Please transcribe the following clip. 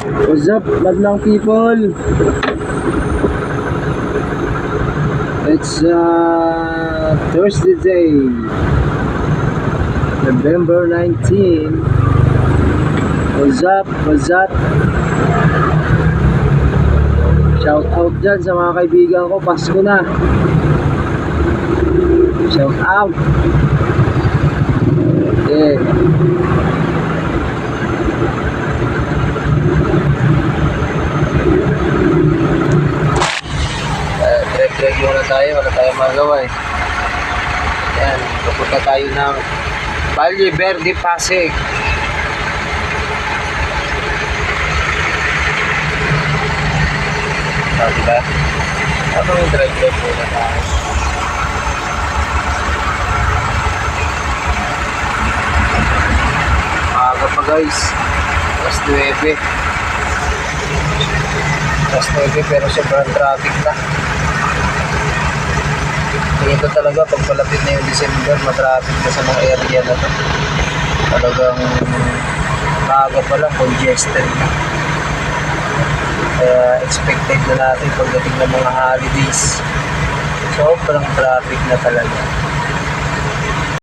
What's up, madlang people? It's Thursday day, November 19. What's up? What's up? Shout out dyan sa mga kaibigan ko. Pasko na. Shout out. Yeah. Direct muna tayo, wala tayong magawa eh. Yan, pupunta tayo ng Valle Verde, Pasig. Diba? Ano yung direct muna tayo? Maaga pa guys, alas 9. Alas 9 pero sobrang traffic na. Tingin ko talaga pag palapit na yung December, matraffic na sa mga area na to. Talagang maaga pa lang, congested na. Kaya expected na natin pagdating ng mga holidays. Sobrang traffic na talaga.